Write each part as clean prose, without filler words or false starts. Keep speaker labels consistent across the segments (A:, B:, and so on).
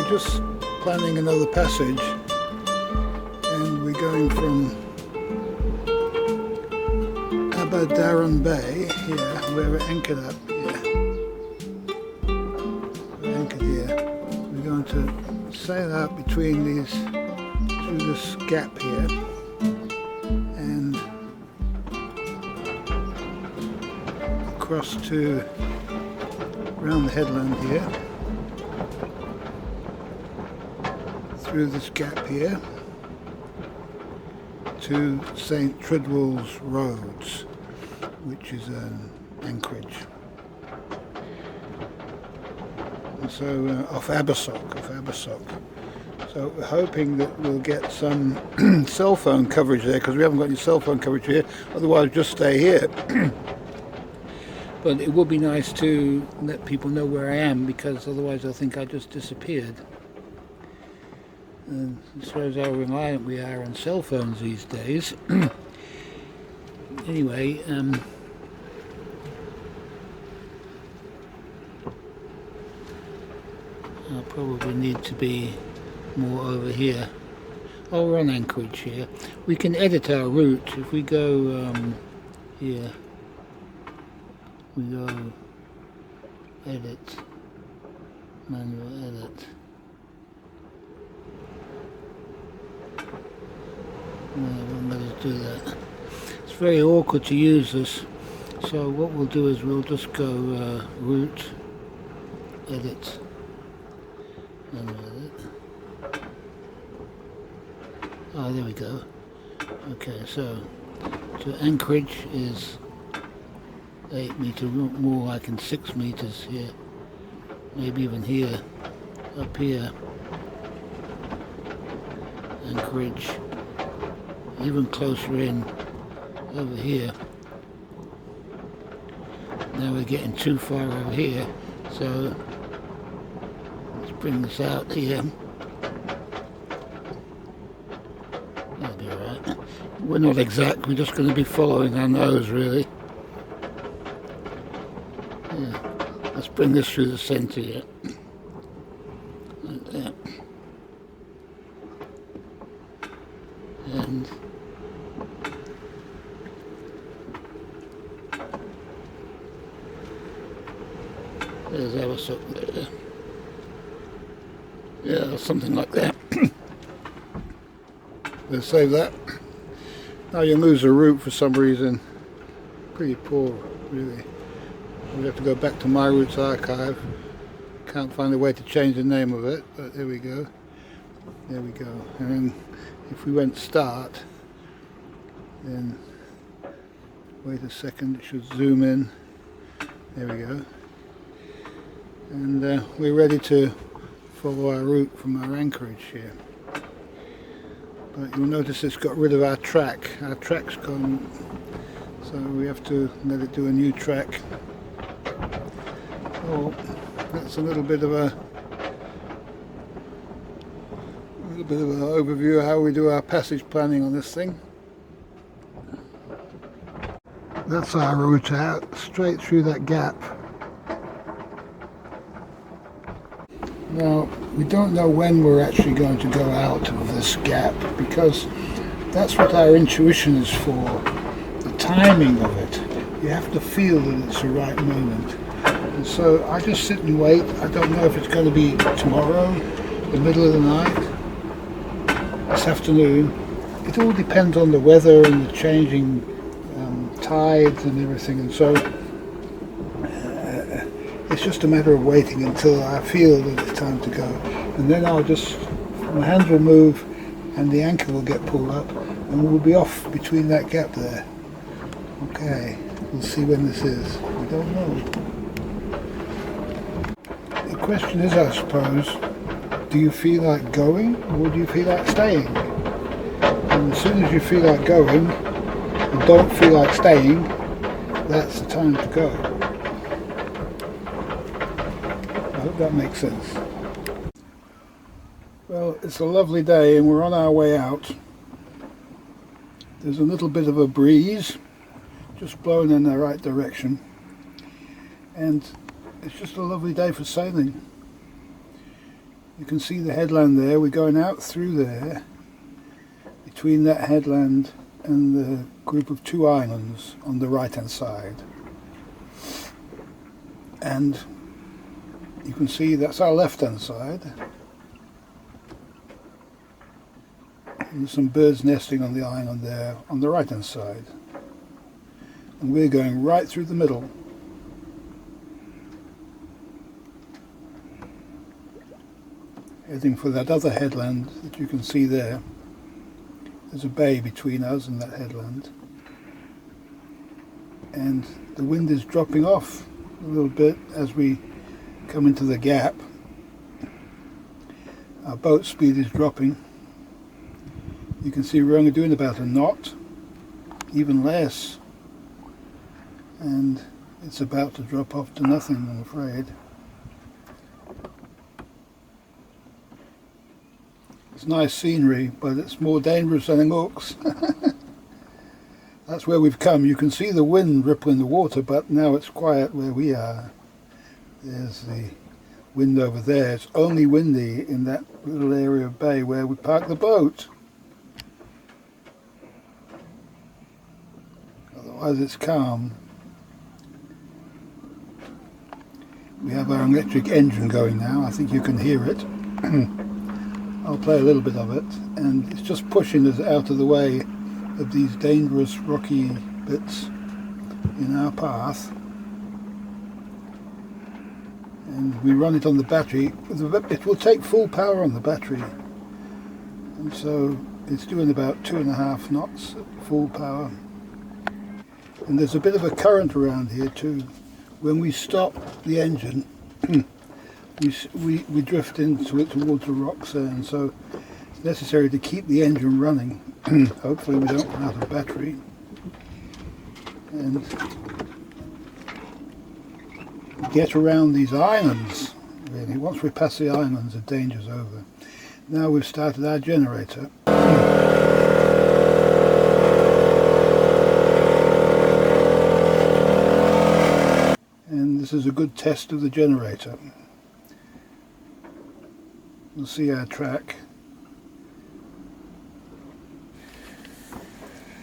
A: we're just planning another passage, and we're going from Aberdaron Bay here, where we're anchored up here. We're anchored here. We're going to sail out between these, through this gap here, and across to around the headland here, through this gap here to St. Tridwell's Roads, which is an anchorage. And so off Abersock. So we're hoping that we'll get some cell phone coverage there, because we haven't got any cell phone coverage here, otherwise just stay here. But it would be nice to let people know where I am, because otherwise they'll think I just disappeared. And it shows how reliant we are on cell phones these days. Anyway, I'll probably need to be more over here. Oh, we're on anchorage here. We can edit our route if we go here. We go edit, manual edit. No, it won't let us do that. It's very awkward to use this. So what we'll do is we'll just go route, edit, manual edit. Oh, there we go. Okay, so anchorage is 8 meters, more like in 6 meters here, maybe even here, up here, anchorage, even closer in, over here. Now we're getting too far over here, so let's bring this out here. That'll be alright. We're not exact, we're just going to be following our nose really. Yeah. Let's bring this through the centre here. Like that. And there's Abersock there. Yeah, something like that. We'll save that. Now you lose a route for some reason. Pretty poor, really. We have to go back to my routes archive. Can't find a way to change the name of it, but there we go. There we go. And then if we went start, then wait a second, it should zoom in. There we go. And we're ready to follow our route from our anchorage here. But you'll notice it's got rid of our track. Our track's gone, so we have to let it do a new track. Oh, that's a little bit of an overview of how we do our passage planning on this thing. That's our route out, straight through that gap. Now, we don't know when we're actually going to go out of this gap, because that's what our intuition is for, the timing of it. You have to feel that it's the right moment. And so I just sit and wait. I don't know if it's going to be tomorrow, the middle of the night, this afternoon. It all depends on the weather and the changing tides and everything, and so it's just a matter of waiting until I feel that it's time to go, and then I'll just, my hands will move and the anchor will get pulled up and we'll be off between that gap there. Okay, we'll see when this is. We don't know. The question is, I suppose, do you feel like going or do you feel like staying? And as soon as you feel like going and don't feel like staying, that's the time to go. I hope that makes sense. Well, it's a lovely day and we're on our way out. There's a little bit of a breeze just blowing in the right direction, and it's just a lovely day for sailing. You can see the headland there. We're going out through there, between that headland and the group of 2 islands on the right hand side. And you can see that's our left hand side. And there's some birds nesting on the island there on the right hand side. And we're going right through the middle. Heading for that other headland that you can see there. There's a bay between us and that headland. And the wind is dropping off a little bit as we come into the gap. Our boat speed is dropping. You can see we're only doing about a knot, even less. And it's about to drop off to nothing, I'm afraid. It's nice scenery, but it's more dangerous than it looks. That's where we've come. You can see the wind rippling the water, but now it's quiet where we are. There's the wind over there. It's only windy in that little area of bay where we parked the boat. Otherwise it's calm. We have our electric engine going now. I think you can hear it. I'll play a little bit of it, and it's just pushing us out of the way of these dangerous rocky bits in our path. And we run it on the battery. It will take full power on the battery, and so it's doing about 2.5 knots at full power. And there's a bit of a current around here too. When we stop the engine, we drift into it towards the rocks there, and so it's necessary to keep the engine running. Hopefully we don't run out of battery. And get around these islands, really. Once we pass the islands, the danger's over. Now we've started our generator. And this is a good test of the generator. We'll see our track.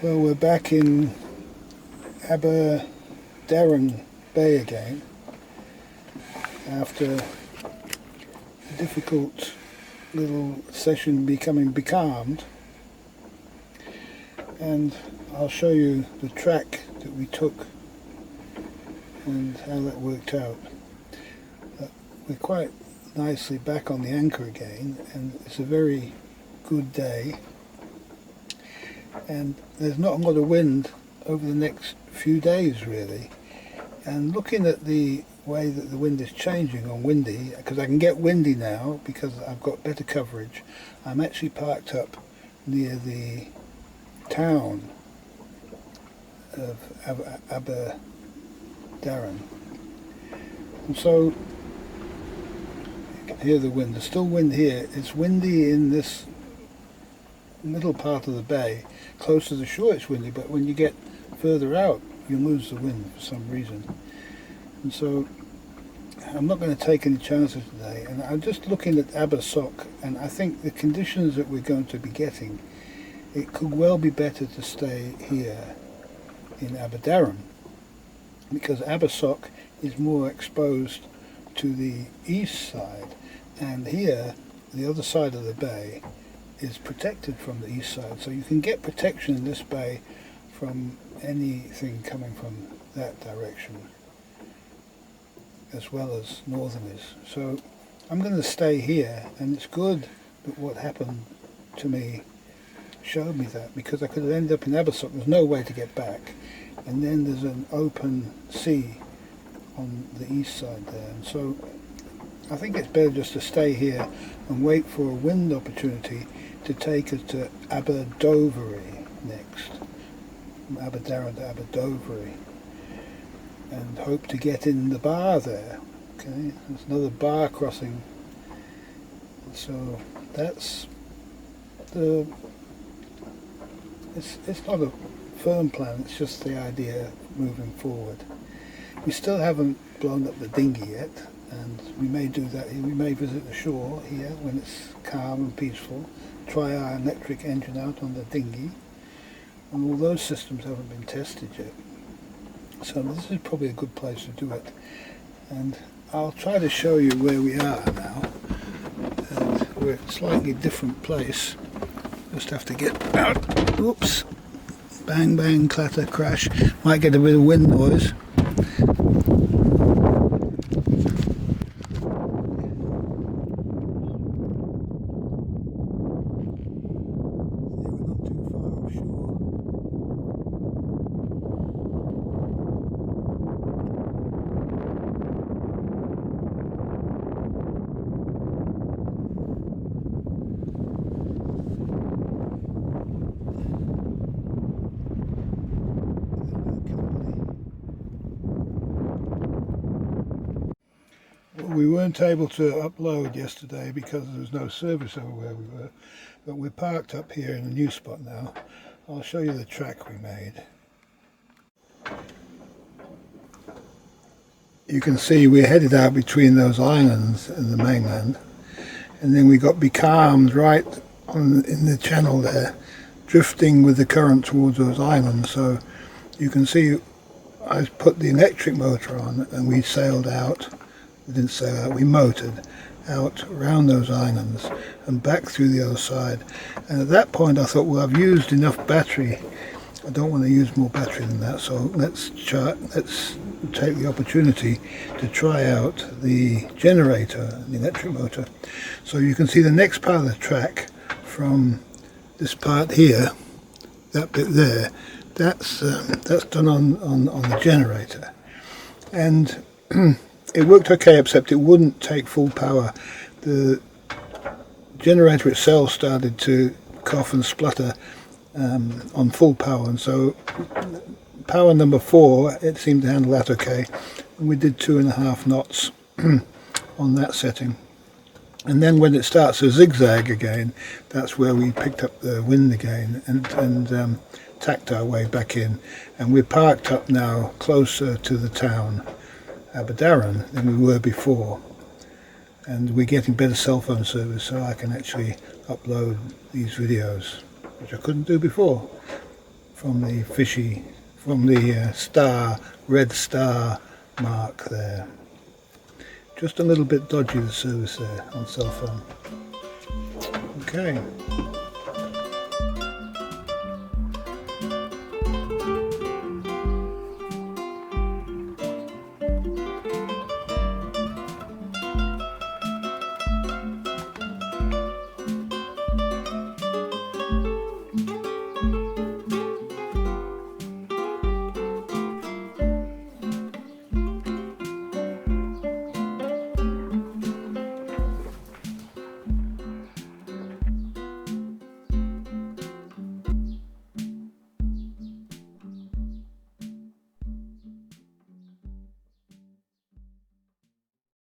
A: Well, we're back in Aberdaron Bay again after a difficult little session becoming becalmed, and I'll show you the track that we took and how that worked out. We're quite nicely back on the anchor again, and it's a very good day, and there's not a lot of wind over the next few days really. And looking at the way that the wind is changing on windy, because I can get windy now because I've got better coverage. I'm actually parked up near the town of Aberdaron, and so hear the wind. There's still wind here. It's windy in this middle part of the bay. Close to the shore it's windy, but when you get further out you lose the wind for some reason. And so I'm not going to take any chances today, and I'm just looking at Abersock, and I think the conditions that we're going to be getting, it could well be better to stay here in Aberdaron, because Abersock is more exposed to the east side, and here the other side of the bay is protected from the east side, so you can get protection in this bay from anything coming from that direction as well as northerners. So I'm going to stay here, and it's good that what happened to me showed me that, because I could have ended up in Abersock. There's no way to get back, and then there's an open sea on the east side there, and so I think it's better just to stay here and wait for a wind opportunity to take us to Aberdovy next, from Aberdaron to Aberdovy, and hope to get in the bar there. Okay, there's another bar crossing, so that's the, it's not a firm plan, it's just the idea moving forward. We still haven't blown up the dinghy yet, and we may do that. We may visit the shore here when it's calm and peaceful, try our electric engine out on the dinghy, and all those systems haven't been tested yet. So this is probably a good place to do it. And I'll try to show you where we are now. And we're at a slightly different place. Just have to get out. Oops. Bang, bang, clatter, crash. Might get a bit of wind noise. We weren't able to upload yesterday because there was no service over where we were, but we're parked up here in a new spot now. I'll show you the track we made. You can see we're headed out between those islands and the mainland, and then we got Becalmed right in the channel there, drifting with the current towards those islands. So you can see I put the electric motor on and we sailed out. We didn't sail out, we motored out around those islands and back through the other side. And at that point I thought, well, I've used enough battery. I don't want to use more battery than that, so let's take the opportunity to try out the generator, the electric motor. So you can see the next part of the track from this part here, that bit there, that's done on the generator. And it worked okay, except it wouldn't take full power. The generator itself started to cough and splutter on full power, and so power number 4, it seemed to handle that okay. And we did 2.5 knots on that setting. And then when it starts to zigzag again, that's where we picked up the wind again and tacked our way back in. And we're parked up now closer to the town Aberdaron than we were before, and we're getting better cell phone service, so I can actually upload these videos, which I couldn't do before, from the red star mark there. Just a little bit dodgy, the service there on cell phone. Okay.